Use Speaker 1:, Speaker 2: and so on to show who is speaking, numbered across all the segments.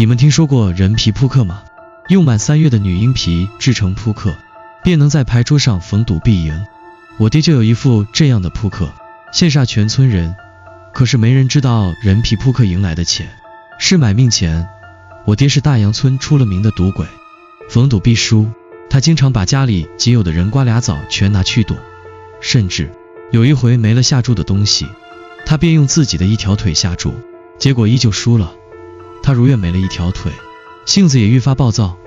Speaker 1: 你们听说过人皮扑克吗？用满3月的女婴皮制成扑克，便能在牌桌上逢赌必赢。我爹就有一副这样的扑克，羡煞全村人。可是没人知道人皮扑克赢来的钱是买命钱。我爹是大杨村出了名的赌鬼，逢赌必输。他经常把家里仅有的人瓜俩枣全拿去赌，甚至有一回没了下注的东西，他便用自己的一条腿下注，结果依旧输了。他如愿没了一条腿，性子也愈发暴躁，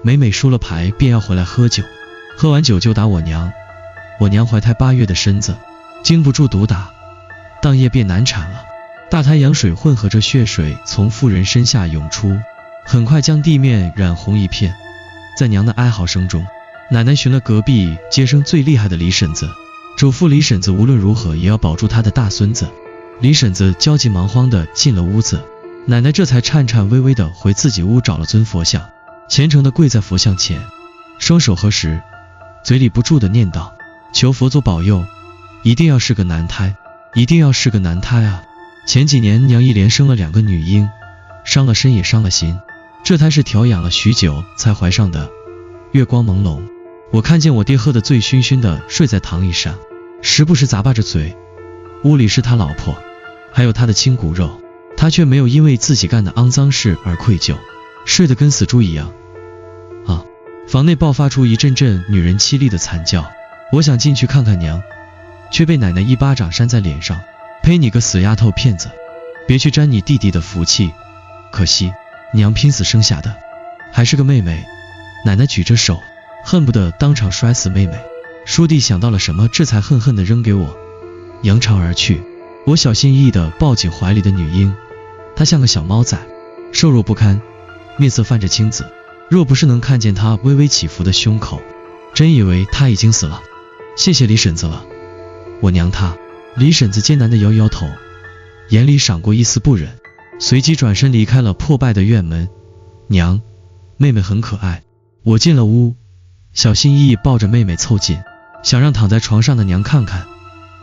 Speaker 1: 每输了牌便要回来喝酒，喝完酒就打我娘。我娘怀胎8月的身子经不住毒打，当夜便难产了。大滩羊水混合着血水从妇人身下涌出，很快将地面染红一片。在娘的哀嚎声中，奶奶寻了隔壁接生最厉害的李婶子，嘱咐李婶子无论如何也要保住她的大孙子。李婶子焦急忙慌地进了屋子，奶奶这才颤颤巍巍地回自己屋找了尊佛像，虔诚地跪在佛像前，双手合十，嘴里不住地念叨，求佛祖保佑，一定要是个男胎，一定要是个男胎啊！前几年娘一连生了2个女婴，伤了身也伤了心，这胎是调养了许久才怀上的。月光朦胧，我看见我爹喝得醉醺醺的睡在躺椅上，时不时咂巴着嘴。屋里是他老婆，还有他的亲骨肉，他却没有因为自己干的肮脏事而愧疚，睡得跟死猪一样。房内爆发出一阵阵女人凄厉的惨叫，我想进去看看娘，却被奶奶一巴掌扇在脸上，呸，你个死丫头片子，别去沾你弟弟的福气，可惜娘拼死生下的还是个妹妹。奶奶举着手，恨不得当场摔死妹妹。叔弟想到了什么，这才恨恨地扔给我，扬长而去。我小心翼翼地抱紧怀里的女婴，她像个小猫崽，瘦弱不堪，面色泛着青紫。若不是能看见她微微起伏的胸口，真以为她已经死了。谢谢李婶子了，我娘她。李婶子艰难地摇摇头，眼里闪过一丝不忍，随即转身离开了破败的院门。娘，妹妹很可爱。我进了屋，小心翼翼抱着妹妹凑近，想让躺在床上的娘看看。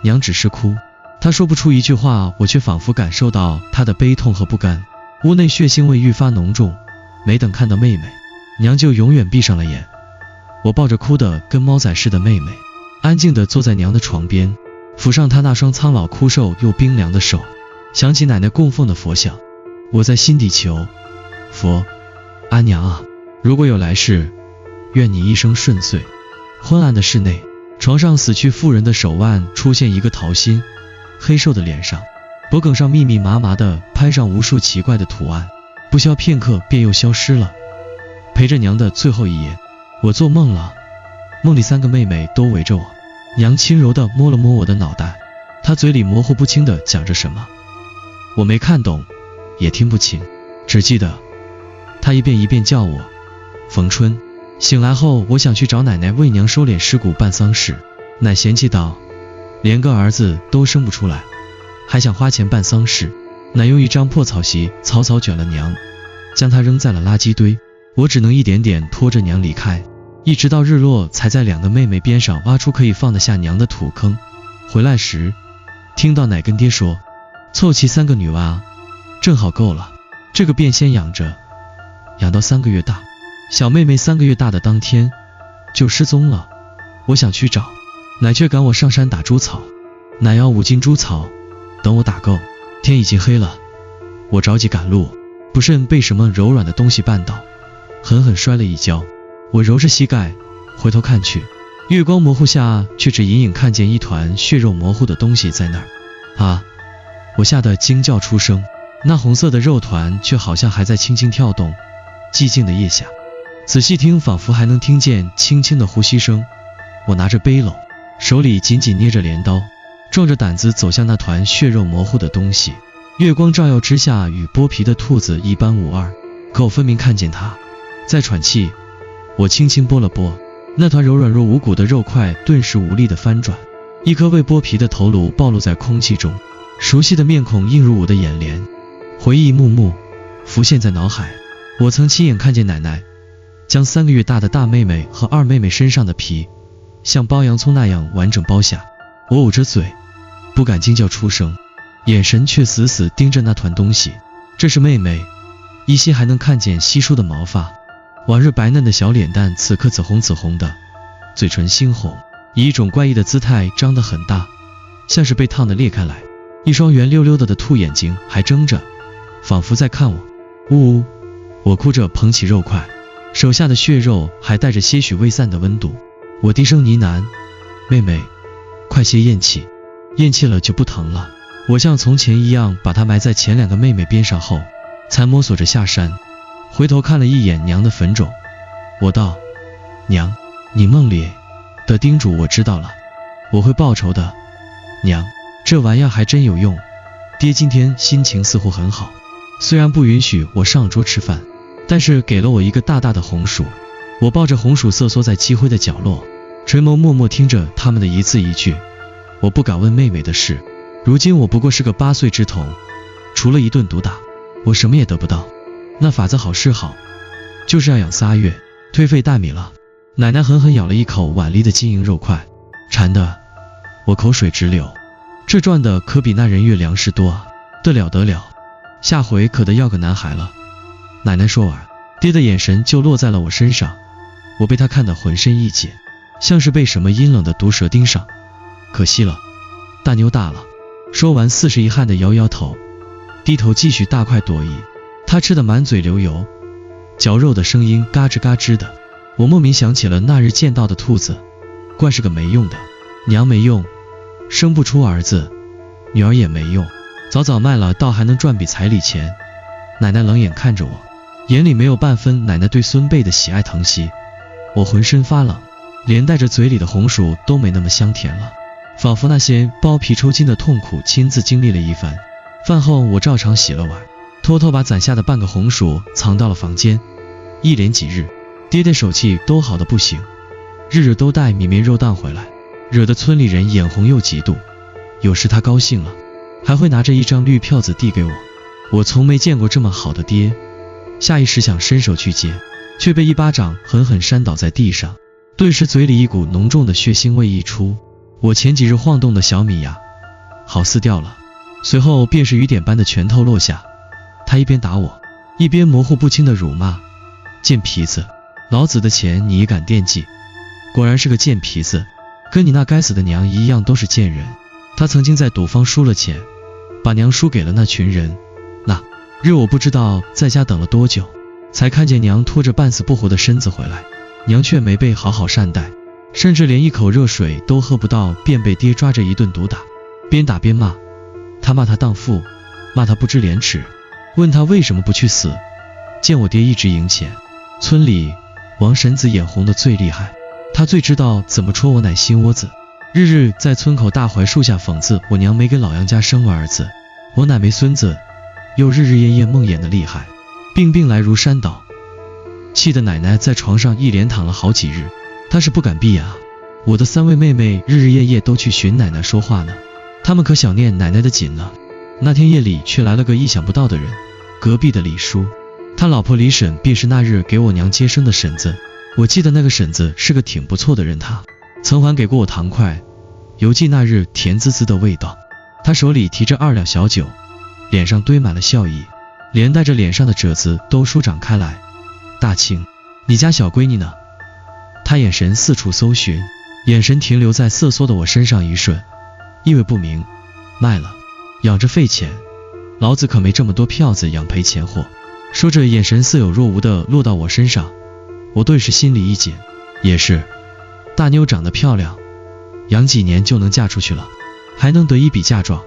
Speaker 1: 娘只是哭，她说不出一句话，我却仿佛感受到她的悲痛和不甘。屋内血腥味愈发浓重，没等看到妹妹，娘就永远闭上了眼。我抱着哭得跟猫仔似的妹妹，安静地坐在娘的床边，抚上她那双苍老枯瘦又冰凉的手，想起奶奶供奉的佛像，我在心底求佛，阿娘啊，如果有来世，愿你一生顺遂。昏暗的室内，床上死去妇人的手腕出现一个桃心，黑瘦的脸上，脖颈上密密麻麻地拍上无数奇怪的图案，不消片刻便又消失了。陪着娘的最后一夜，我做梦了，梦里3个妹妹都围着我，娘轻柔地摸了摸我的脑袋，她嘴里模糊不清地讲着什么，我没看懂，也听不清，只记得她一遍一遍叫我逢春。醒来后，我想去找奶奶为娘收敛尸骨办丧事，奶嫌弃道，连个儿子都生不出来，还想花钱办丧事。奶用一张破草席草草卷了娘，将她扔在了垃圾堆。我只能一点点拖着娘离开，一直到日落才在2个妹妹边上挖出可以放得下娘的土坑。回来时听到奶跟爹说，凑齐3个女娃正好够了，这个便先养着，养到3个月大。小妹妹3个月大的当天就失踪了，我想去找，奶却赶我上山打猪草。奶要5斤猪草，等我打够，天已经黑了。我着急赶路，不慎被什么柔软的东西绊倒，狠狠摔了一跤。我揉着膝盖回头看去，月光模糊下却只隐隐看见一团血肉模糊的东西在那儿。啊！我吓得惊叫出声，那红色的肉团却好像还在轻轻跳动。寂静的夜下，仔细听，仿佛还能听见轻轻的呼吸声。我拿着背篓，手里紧紧捏着镰刀，壮着胆子走向那团血肉模糊的东西。月光照耀之下，与剥皮的兔子一般无二，可我分明看见它在喘气。我轻轻拨了拨，那团柔软若无骨的肉块顿时无力地翻转，一颗未剥皮的头颅暴露在空气中，熟悉的面孔映入我的眼帘，回忆一幕幕浮现在脑海。我曾亲眼看见奶奶将3个月大的大妹妹和2妹妹身上的皮像剥洋葱那样完整剥下。我捂着嘴不敢惊叫出声，眼神却死死盯着那团东西。这是妹妹，依稀还能看见稀疏的毛发，往日白嫩的小脸蛋此刻紫红紫红的，嘴唇猩红，以一种怪异的姿态张得很大，像是被烫得裂开来，一双圆溜溜的兔眼睛还睁着，仿佛在看我。呜呜，我哭着捧起肉块，手下的血肉还带着些许未散的温度，我低声呢喃，妹妹，快些咽气，咽气了就不疼了。我像从前一样把她埋在前2个妹妹边上后，才摸索着下山，回头看了一眼娘的坟冢，我道，娘，你梦里的叮嘱我知道了，我会报仇的。娘，这玩意儿还真有用，爹今天心情似乎很好，虽然不允许我上桌吃饭，但是给了我一个大大的红薯。我抱着红薯瑟缩在积灰的角落，垂眸默默听着他们的一字一句。我不敢问妹妹的事，如今我不过是个8岁之童，除了一顿毒打，我什么也得不到。那法子好是好，就是要养3月，忒费大米了。奶奶狠狠咬了一口碗里的晶莹肉块，馋得我口水直流。这赚的可比那人月粮食多啊，得了得了，下回可得要个男孩了。奶奶说完，爹的眼神就落在了我身上，我被他看得浑身一紧，像是被什么阴冷的毒蛇盯上。可惜了，大妞大了。说完似是遗憾地摇摇头，低头继续大块朵颐。他吃得满嘴流油，嚼肉的声音嘎吱嘎吱的。我莫名想起了那日见到的兔子，怪是个没用的。娘没用，生不出儿子，女儿也没用，早早卖了倒还能赚笔彩礼钱。奶奶冷眼看着我，眼里没有半分奶奶对孙辈的喜爱疼惜。我浑身发冷，连带着嘴里的红薯都没那么香甜了，仿佛那些剥皮抽筋的痛苦亲自经历了一番。饭后我照常洗了碗，偷偷把攒下的半个红薯藏到了房间。一连几日，爹爹手气都好得不行，日日都带米面肉蛋回来，惹得村里人眼红又嫉妒。有时他高兴了，还会拿着一张绿票子递给我。我从没见过这么好的爹，下意识想伸手去接，却被一巴掌狠狠扇倒在地上，顿时嘴里一股浓重的血腥味溢出。我前几日晃动的小米呀，好似掉了，随后便是雨点般的拳头落下。他一边打我，一边模糊不清的辱骂，贱皮子，老子的钱你也敢惦记，果然是个贱皮子，跟你那该死的娘一样都是贱人。他曾经在赌坊输了钱，把娘输给了那群人。那日我不知道在家等了多久，才看见娘拖着半死不活的身子回来，娘却没被好好善待，甚至连一口热水都喝不到，便被爹抓着一顿毒打，边打边骂。他骂他荡妇，骂他不知廉耻，问他为什么不去死。见我爹一直赢钱，村里王婶子眼红的最厉害，他最知道怎么戳我奶心窝子，日日在村口大槐树下讽刺我娘没给老杨家生儿子，我奶没孙子，又日日夜夜梦魇的厉害，病病来如山倒，气得奶奶在床上一连躺了好几日。她是不敢闭眼啊。我的3位妹妹日日夜夜都去寻奶奶说话呢，她们可想念奶奶的紧了。那天夜里却来了个意想不到的人，隔壁的李叔，他老婆李婶便是那日给我娘接生的婶子。我记得那个婶子是个挺不错的人，她曾还给过我糖块，犹记那日甜滋滋的味道。她手里提着2两小酒，脸上堆满了笑意，连带着脸上的褶子都舒展开来。大庆，你家小闺女呢？她眼神四处搜寻，眼神停留在瑟缩的我身上一瞬，意味不明。卖了，养着费钱，老子可没这么多票子养赔钱货。说着眼神似有若无的落到我身上，我顿时心里一紧。也是，大妞长得漂亮，养几年就能嫁出去了，还能得一笔嫁妆，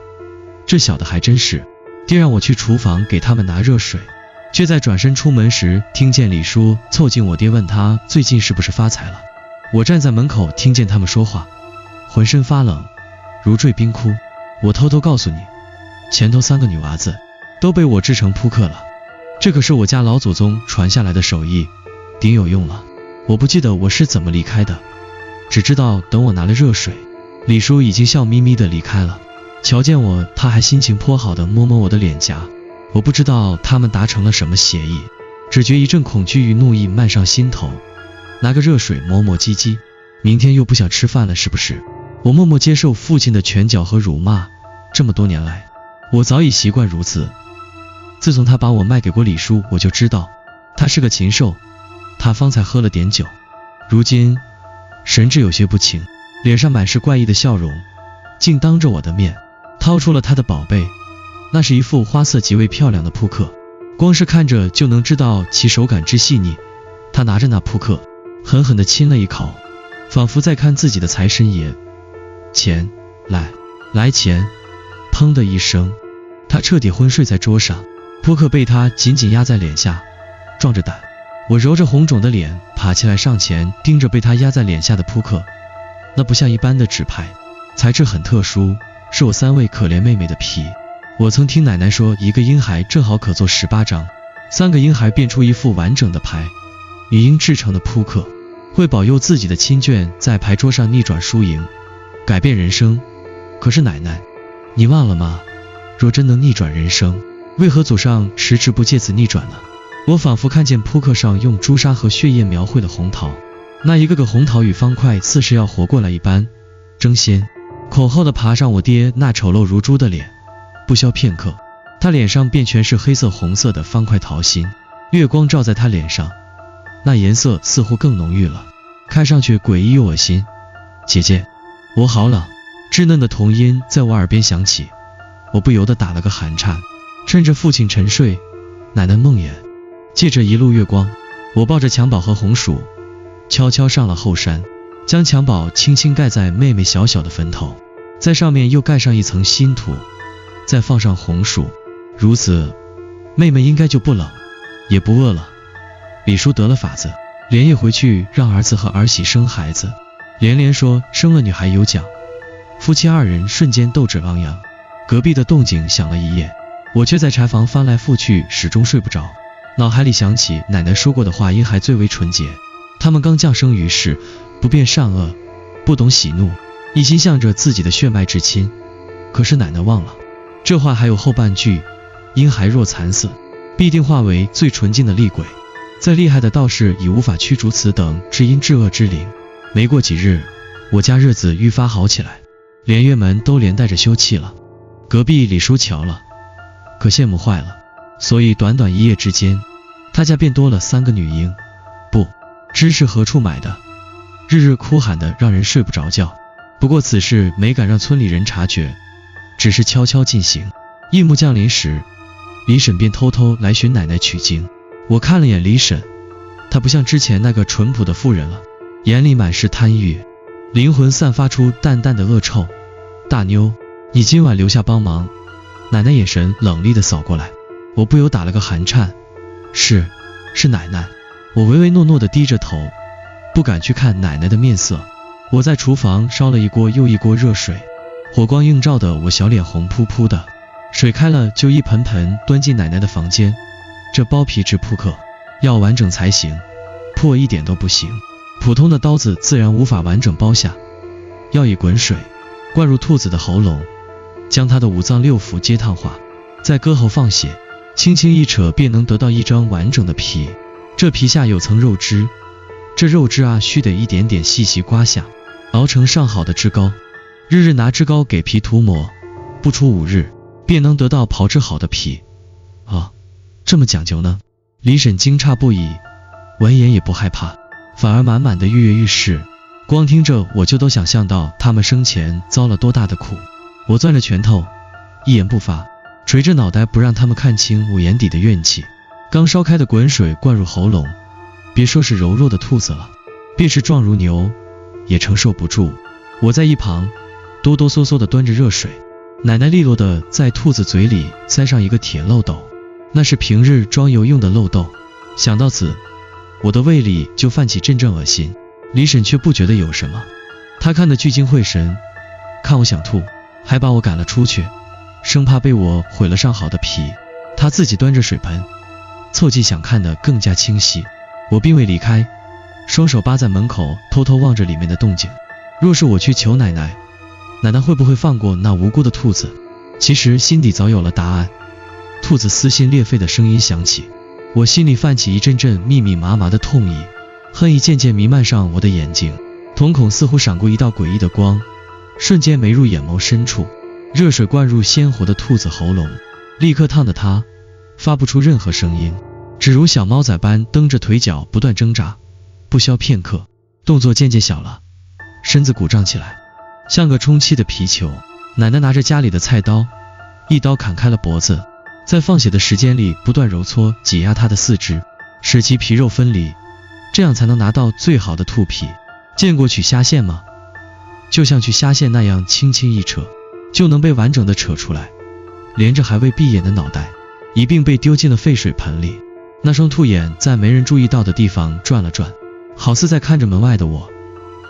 Speaker 1: 这小的还真是。爹让我去厨房给他们拿热水，却在转身出门时听见李叔凑近我爹问他最近是不是发财了。我站在门口听见他们说话，浑身发冷，如坠冰窟。我偷偷告诉你，前头3个女娃子都被我制成扑克了，这可是我家老祖宗传下来的手艺，顶有用了。我不记得我是怎么离开的，只知道等我拿了热水，李叔已经笑眯眯地离开了。瞧见我，他还心情颇好地摸摸我的脸颊。我不知道他们达成了什么协议，只觉一阵恐惧与怒意漫上心头。拿个热水磨磨唧唧，明天又不想吃饭了是不是？我默默接受父亲的拳脚和辱骂，这么多年来，我早已习惯如此。自从他把我卖给过李叔，我就知道他是个禽兽。他方才喝了点酒，如今神志有些不清，脸上满是怪异的笑容，竟当着我的面掏出了他的宝贝。那是一副花色极为漂亮的扑克，光是看着就能知道其手感之细腻。他拿着那扑克狠狠地亲了一口，仿佛在看自己的财神爷。钱来钱，砰的一声，他彻底昏睡在桌上，扑克被他紧紧压在脸下，壮着胆。我揉着红肿的脸爬起来上前，盯着被他压在脸下的扑克。那不像一般的纸牌，材质很特殊，是我3位可怜妹妹的皮。我曾听奶奶说，一个婴孩正好可做18张，3个婴孩变出一副完整的牌。女婴制成的扑克会保佑自己的亲眷在牌桌上逆转输赢，改变人生。可是奶奶，你忘了吗？若真能逆转人生，为何祖上迟迟不借此逆转呢？我仿佛看见扑克上用朱砂和血液描绘的红桃，那一个个红桃与方块似是要活过来一般，争先恐后地爬上我爹那丑陋如猪的脸。不消片刻，他脸上便全是黑色红色的方块桃心，月光照在他脸上，那颜色似乎更浓郁了，看上去诡异又恶心。姐姐，我好冷。稚嫩的童音在我耳边响起，我不由得打了个寒颤。趁着父亲沉睡，奶奶梦魇，借着一路月光，我抱着襁褓和红薯，悄悄上了后山，将襁褓轻轻盖在妹妹小小的坟头，在上面又盖上一层新土，再放上红薯，如此妹妹应该就不冷也不饿了。李叔得了法子，连夜回去让儿子和儿媳生孩子，连连说生了女孩有奖。夫妻2人瞬间斗志昂扬。隔壁的动静响了一夜，我却在柴房翻来覆去，始终睡不着。脑海里想起奶奶说过的话，婴孩最为纯洁，他们刚降生于世，不辨善恶，不懂喜怒，一心向着自己的血脉至亲。可是奶奶忘了，这话还有后半句，婴孩若惨死，必定化为最纯净的厉鬼，再厉害的道士已无法驱逐此等至阴至恶之灵。没过几日，我家日子愈发好起来，连院门都连带着休憩了。隔壁李叔瞧了，可羡慕坏了，所以短短1夜之间，他家便多了3个女婴。不知是何处买的，日日哭喊的让人睡不着觉。不过此事没敢让村里人察觉，只是悄悄进行。夜幕降临时，李婶便偷偷来寻奶奶取经。我看了眼李婶，她不像之前那个淳朴的妇人了，眼里满是贪欲，灵魂散发出淡淡的恶臭。大妞，你今晚留下帮忙。奶奶眼神冷厉地扫过来，我不由打了个寒颤。是奶奶。我唯唯诺诺地低着头，不敢去看奶奶的面色。我在厨房烧了一锅又一锅热水，火光映照的我小脸红扑扑的，水开了就一盆盆端进奶奶的房间。这包皮制扑克要完整才行，破一点都不行，普通的刀子自然无法完整包下，要以滚水灌入兔子的喉咙，将它的5脏6腑皆烫化，再割喉放血，轻轻一扯便能得到一张完整的皮。这皮下有层肉汁，这肉汁须得一点点细细刮下，熬成上好的汁膏，日日拿汁膏给皮涂抹，不出5日便能得到炮制好的皮。这么讲究呢？李婶惊诧不已，闻言也不害怕，反而满满的跃跃欲试。光听着我就都想象到他们生前遭了多大的苦。我攥着拳头，一言不发，垂着脑袋不让他们看清我眼底的怨气。刚烧开的滚水灌入喉咙，别说是柔弱的兔子了，便是壮如牛也承受不住。我在一旁哆哆嗦嗦地端着热水，奶奶利落地在兔子嘴里塞上一个铁漏斗，那是平日装油用的漏斗。想到此，我的胃里就泛起阵阵恶心。李婶却不觉得有什么，她看得聚精会神，看我想吐，还把我赶了出去，生怕被我毁了上好的皮。她自己端着水盆，凑近想看得更加清晰。我并未离开，双手扒在门口，偷偷望着里面的动静。若是我去求奶奶，奶奶会不会放过那无辜的兔子？其实心底早有了答案。兔子撕心裂肺的声音响起，我心里泛起一阵阵密密麻麻的痛意，恨意渐渐弥漫上我的眼睛，瞳孔似乎闪过一道诡异的光，瞬间没入眼眸深处。热水灌入鲜活的兔子喉咙，立刻烫得它发不出任何声音，只如小猫仔般蹬着腿脚不断挣扎。不消片刻，动作渐渐小了，身子鼓胀起来，像个充气的皮球。奶奶拿着家里的菜刀，一刀砍开了脖子，在放血的时间里不断揉搓挤压它的四肢，使其皮肉分离，这样才能拿到最好的兔皮。见过取虾线吗？就像取虾线那样，轻轻一扯，就能被完整的扯出来，连着还未闭眼的脑袋一并被丢进了沸水盆里。那双兔眼在没人注意到的地方转了转，好似在看着门外的我。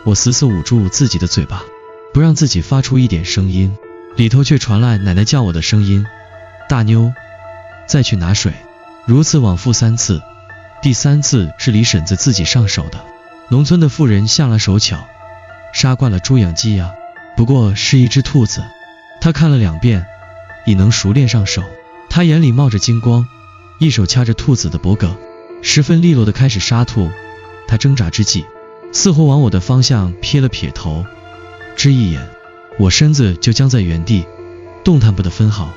Speaker 1: 我死死捂住自己的嘴巴，不让自己发出一点声音，里头却传来奶奶叫我的声音：大妞，再去拿水。如此往复3次，第3次是李婶子自己上手的。农村的妇人向来手巧，杀惯了猪养鸡呀，不过是一只兔子，她看了2遍，已能熟练上手。她眼里冒着金光，一手掐着兔子的脖颈，十分利落地开始杀兔。她挣扎之际，似乎往我的方向撇了撇头，只一眼，我身子就僵在原地，动弹不得分毫。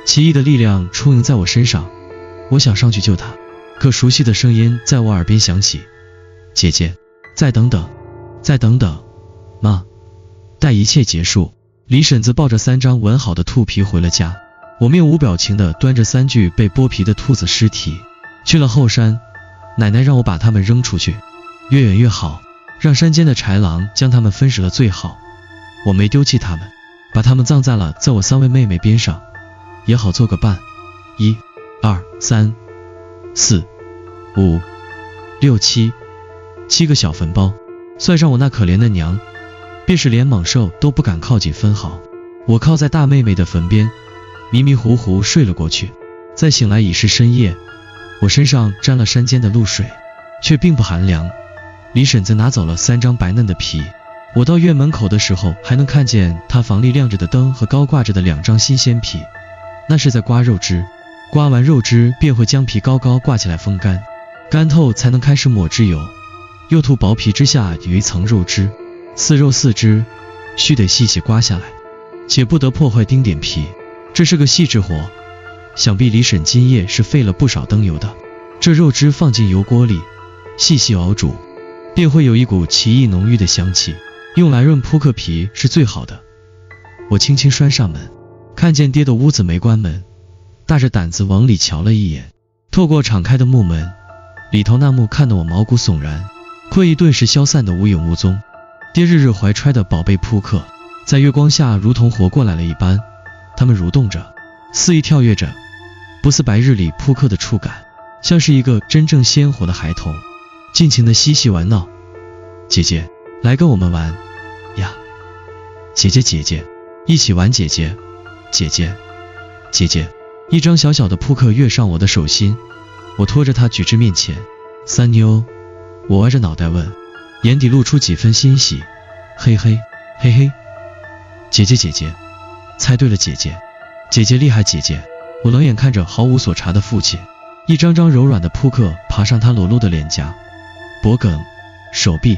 Speaker 1: 奇异的力量充盈在我身上，我想上去救她，可熟悉的声音在我耳边响起：姐姐，再等等，再等等，妈。待一切结束，李婶子抱着3张纹好的兔皮回了家。我面无表情地端着3具被剥皮的兔子尸体去了后山。奶奶让我把它们扔出去，越远越好，让山间的豺狼将它们分食了最好。我没丢弃它们，把它们葬在了我3位妹妹边上，也好做个伴。1、2、3、4、5、6、7个小坟包，算上我那可怜的娘，便是连猛兽都不敢靠近分毫。我靠在大妹妹的坟边，迷迷糊糊睡了过去。再醒来已是深夜，我身上沾了山间的露水，却并不寒凉。李婶子拿走了3张白嫩的皮，我到院门口的时候，还能看见她房里亮着的灯和高挂着的2张新鲜皮，那是在刮肉汁。刮完肉汁便会将皮高高挂起来风干，干透才能开始抹脂油。又吐薄皮之下有一层肉汁，似肉似汁，须得细细刮下来，且不得破坏丁点皮，这是个细致活。想必李婶今夜是费了不少灯油的。这肉汁放进油锅里，细细熬煮，便会有一股奇异浓郁的香气，用来润扑克皮是最好的。我轻轻拴上门，看见爹的屋子没关门，大着胆子往里瞧了一眼。透过敞开的木门，里头那幕看得我毛骨悚然，困意顿时消散得无影无踪。爹日日怀揣的宝贝扑克，在月光下如同活过来了一般，它们蠕动着，肆意跳跃着，不似白日里扑克的触感，像是一个真正鲜活的孩童，尽情的嬉戏玩闹。姐姐，来跟我们玩呀！姐姐姐姐，一起玩姐姐姐姐姐姐。一张小小的扑克跃上我的手心，我拖着它举至面前。三妞，我歪着脑袋问，眼底露出几分欣喜。嘿嘿嘿嘿，姐姐姐姐，猜对了姐姐，姐姐厉害姐姐。我冷眼看着毫无所察的父亲，一张张柔软的扑克爬上他裸露的脸颊、脖颈、手臂、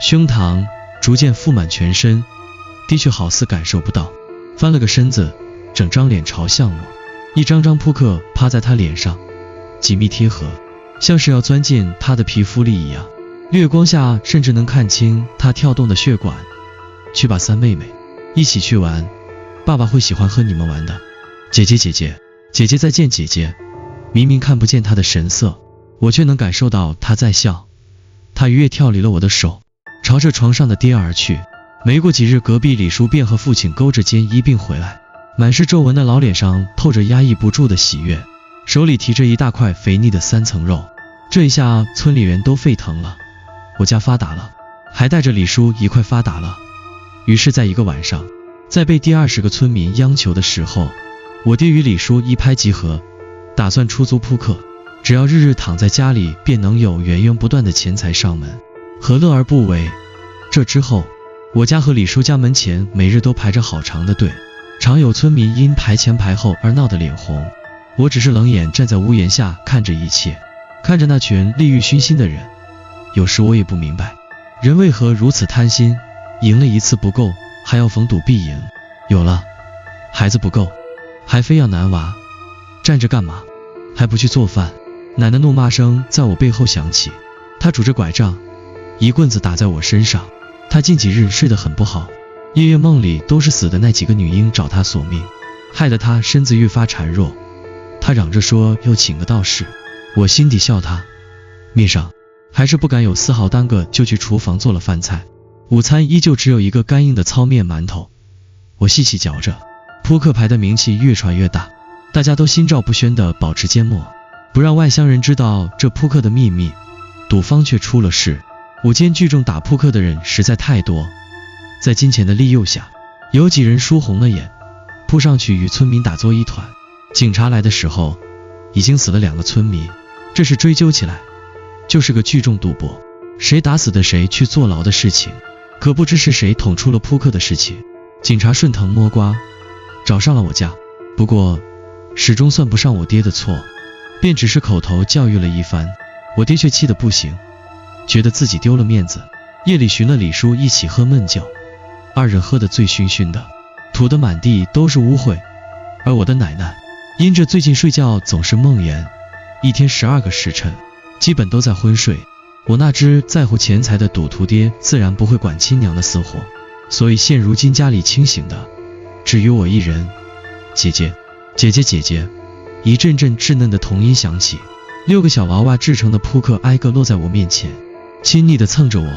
Speaker 1: 胸膛，逐渐覆满全身。的确好似感受不到，翻了个身子，整张脸朝向我，一张张扑克趴在他脸上，紧密贴合，像是要钻进他的皮肤里一样。月光下甚至能看清他跳动的血管。去吧，三妹妹，一起去玩，爸爸会喜欢和你们玩的。姐姐姐姐，姐姐再见姐姐。明明看不见他的神色，我却能感受到他在笑。他愉悦跳离了我的手，朝着床上的爹而去。没过几日，隔壁李叔便和父亲勾着肩一并回来，满是皱纹的老脸上透着压抑不住的喜悦，手里提着一大块肥腻的3层肉。这一下村里人都沸腾了，我家发达了，还带着李叔一块发达了。于是在一个晚上，在被第20个村民央求的时候，我爹与李叔一拍即合，打算出租扑克，只要日日躺在家里，便能有源源不断的钱财上门，何乐而不为？这之后，我家和李叔家门前每日都排着好长的队，常有村民因排前排后而闹得脸红。我只是冷眼站在屋檐下看着一切，看着那群利欲熏心的人。有时我也不明白，人为何如此贪心，赢了一次不够，还要逢赌必赢。有了孩子不够，还非要男娃，站着干嘛？还不去做饭。奶奶怒骂声在我背后响起，她拄着拐杖，一棍子打在我身上。她近几日睡得很不好，夜夜梦里都是死的那几个女婴找她索命，害得她身子愈发孱弱。她嚷着说又请个道士，我心底笑她，面上还是不敢有丝毫耽搁，就去厨房做了饭菜。午餐依旧只有一个干硬的糙面馒头，我细细嚼着。扑克牌的名气越传越大，大家都心照不宣地保持缄默，不让外乡人知道这扑克的秘密。赌坊却出了事，午间聚众打扑克的人实在太多，在金钱的利诱下，有几人输红了眼，扑上去与村民打作一团。警察来的时候，已经死了2个村民。这事追究起来，就是个聚众赌博，谁打死的谁去坐牢的事情。可不知是谁捅出了扑克的事情，警察顺藤摸瓜，找上了我家。不过始终算不上我爹的错，便只是口头教育了一番。我爹却气得不行，觉得自己丢了面子。夜里寻了李叔一起喝闷酒，2人喝得醉醺醺的，吐得满地都是污秽。而我的奶奶因着最近睡觉总是梦魇，一天12个时辰基本都在昏睡。我那只在乎钱财的赌徒爹自然不会管亲娘的死活，所以现如今家里清醒的只有我一人。姐姐，姐姐，姐姐，一阵阵稚嫩的童音响起，6个小娃娃制成的扑克挨个落在我面前，亲昵地蹭着我，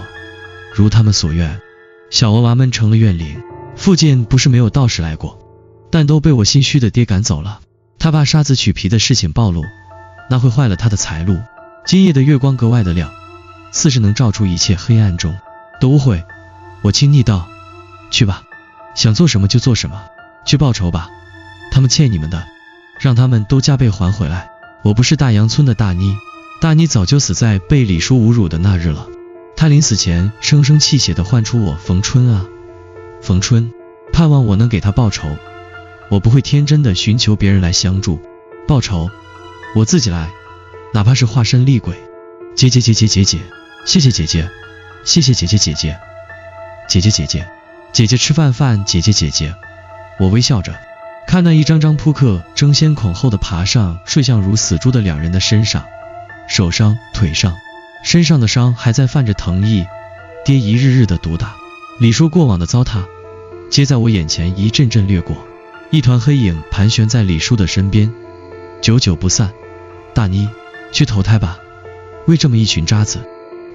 Speaker 1: 如他们所愿。小娃娃们成了怨灵，附近不是没有道士来过，但都被我心虚的爹赶走了。他怕沙子取皮的事情暴露，那会坏了他的财路。今夜的月光格外的亮，似是能照出一切黑暗中的污秽。我轻昵道，去吧，想做什么就做什么，去报仇吧，他们欠你们的，让他们都加倍还回来。我不是大杨村的大妮，大妮早就死在被李叔侮辱的那日了。他临死前声声泣血地唤出我冯春啊，冯春，盼望我能给他报仇。我不会天真的寻求别人来相助，报仇我自己来，哪怕是化身厉鬼。姐姐姐姐姐姐，谢谢姐姐，谢谢姐姐姐姐，姐姐姐姐，姐姐吃饭饭，姐姐姐姐。我微笑着看那一张张扑克争先恐后地爬上睡相如死猪的2人的身上，手上腿上身上的伤还在泛着疼意。爹一日日的毒打，李叔过往的糟蹋皆在我眼前一阵阵掠过，一团黑影盘旋在李叔的身边，久久不散。大妮，去投胎吧，为这么一群渣子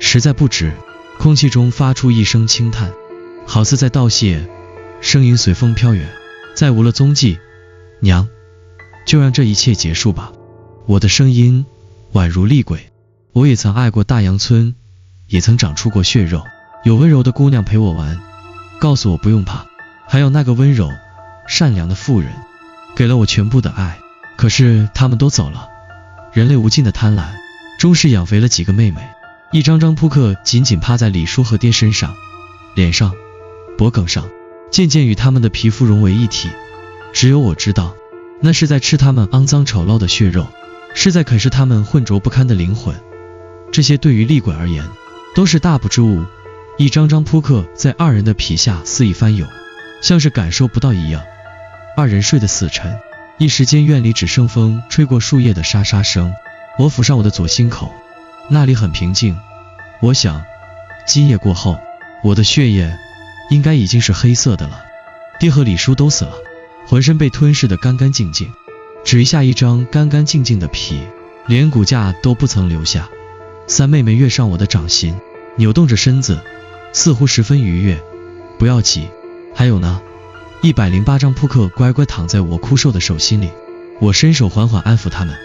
Speaker 1: 实在不值。空气中发出一声轻叹，好似在道谢，声音随风飘远，再无了踪迹。娘，就让这一切结束吧。我的声音宛如厉鬼。我也曾爱过大杨村，也曾长出过血肉，有温柔的姑娘陪我玩，告诉我不用怕，还有那个温柔善良的妇人给了我全部的爱。可是他们都走了，人类无尽的贪婪终是养肥了几个妹妹。一张张扑克紧紧趴在李叔和爹身上，脸上脖颈上渐渐与他们的皮肤融为一体。只有我知道，那是在吃他们肮脏丑陋的血肉，是在啃食他们浑浊不堪的灵魂。这些对于厉鬼而言都是大不之物。一张张扑克在2人的皮下肆意翻涌，像是感受不到一样。2人睡得死沉，一时间院里只剩风吹过树叶的沙沙声。我抚上我的左心口，那里很平静。我想今夜过后，我的血液应该已经是黑色的了。爹和李叔都死了，浑身被吞噬得干干净净，只余下一张干干净净的皮，连骨架都不曾留下。3妹妹跃上我的掌心，扭动着身子，似乎十分愉悦。不要急，还有呢。108张扑克乖乖躺在我枯瘦的手心里，我伸手缓缓安抚他们。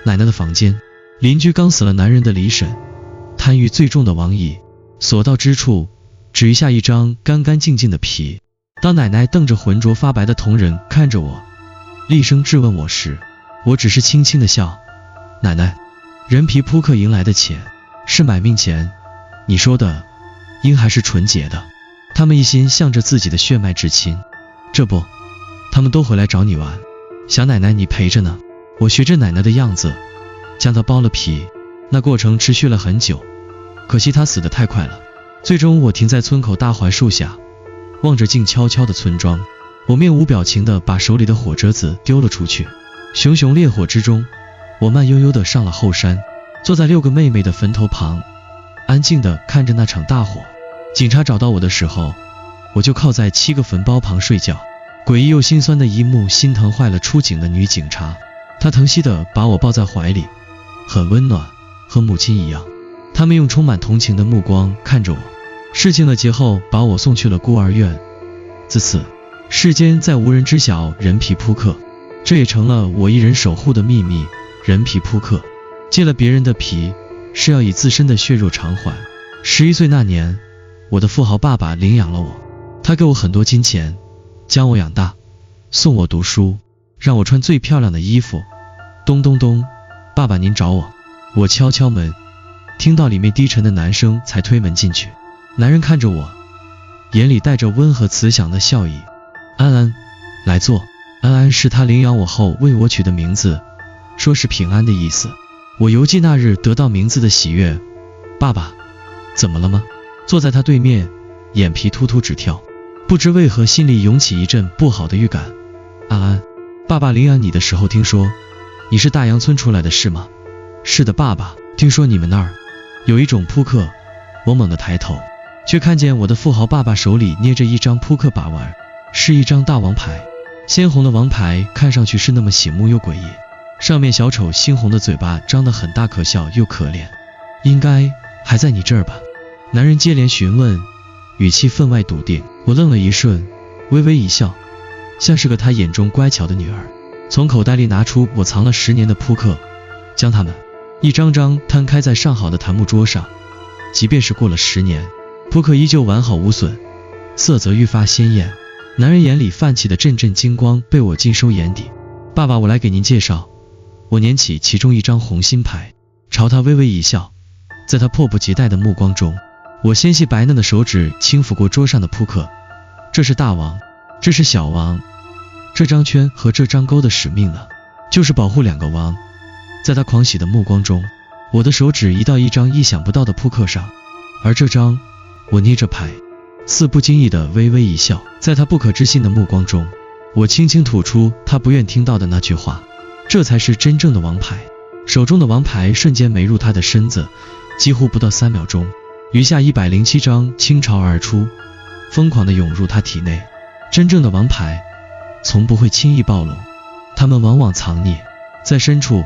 Speaker 1: 奶奶的房间，邻居刚死了男人的李婶，贪欲最重的王姨，所到之处只余下一张干干净净的皮。当奶奶瞪着浑浊发白的瞳仁看着我，厉声质问我时，我只是轻轻的笑。奶奶，人皮扑克赢来的钱是买命钱，你说的应还是纯洁的。他们一心向着自己的血脉至亲，这不，他们都回来找你玩，想奶奶你陪着呢。我学着奶奶的样子将它剥了皮，那过程持续了很久，可惜他死得太快了。最终我停在村口大槐树下，望着静悄悄的村庄，我面无表情地把手里的火折子丢了出去。熊熊烈火之中，我慢悠悠地上了后山，坐在6个妹妹的坟头旁，安静地看着那场大火。警察找到我的时候，我就靠在7个坟包旁睡觉。诡异又心酸的一幕，心疼坏了出警的女警察。她疼惜地把我抱在怀里，很温暖，和母亲一样。他们用充满同情的目光看着我。事情的劫后，把我送去了孤儿院。自此，世间再无人知晓人皮扑克，这也成了我一人守护的秘密。人皮扑克，借了别人的皮，是要以自身的血肉偿还。11岁那年，我的富豪爸爸领养了我，他给我很多金钱，将我养大，送我读书，让我穿最漂亮的衣服。咚咚咚，爸爸您找我。我敲敲门，听到里面低沉的男声，才推门进去。男人看着我，眼里带着温和慈祥的笑意。安安，来坐。安安是他领养我后为我取的名字，说是平安的意思。我犹记那日得到名字的喜悦。爸爸，怎么了吗？坐在他对面，眼皮突突直跳，不知为何心里涌起一阵不好的预感。安安，爸爸领养你的时候听说你是大洋村出来的是吗？是的爸爸，听说你们那儿有一种扑克。我猛地抬头，却看见我的富豪爸爸手里捏着一张扑克把玩，是一张大王牌。鲜红的王牌看上去是那么醒目又诡异，上面小丑猩红的嘴巴张得很大，可笑又可怜。应该还在你这儿吧？男人接连询问，语气分外笃定。我愣了一瞬，微微一笑，像是个他眼中乖巧的女儿，从口袋里拿出我藏了10年的扑克，将它们一张张摊开在上好的檀木桌上。即便是过了10年，扑克依旧完好无损，色泽愈发鲜艳。男人眼里泛起的阵阵金光被我尽收眼底。爸爸，我来给您介绍。我捻起其中一张红心牌，朝他微微一笑。在他迫不及待的目光中，我纤细白嫩的手指轻抚过桌上的扑克。这是大王，这是小王，这张圈和这张勾的使命呢，就是保护2个王。在他狂喜的目光中，我的手指移到一张意想不到的扑克上，而这张，我捏着牌，似不经意的微微一笑。在他不可置信的目光中，我轻轻吐出他不愿听到的那句话：这才是真正的王牌。手中的王牌瞬间没入他的身子，几乎不到3秒钟，余下107张倾巢而出，疯狂地涌入他体内。真正的王牌从不会轻易暴露，他们往往藏匿在深处，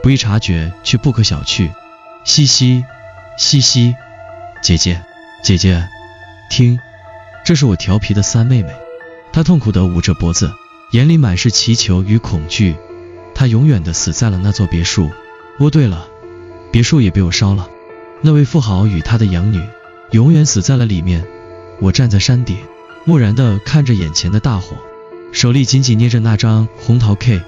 Speaker 1: 不易察觉却不可小觑。嘻嘻嘻嘻，姐姐姐姐，听，这是我调皮的3妹妹。她痛苦地捂着脖子，眼里满是祈求与恐惧。她永远地死在了那座别墅。哦对了，别墅也被我烧了，那位富豪与他的养女永远死在了里面。我站在山底，漠然地看着眼前的大火，手里紧紧捏着那张红桃 K。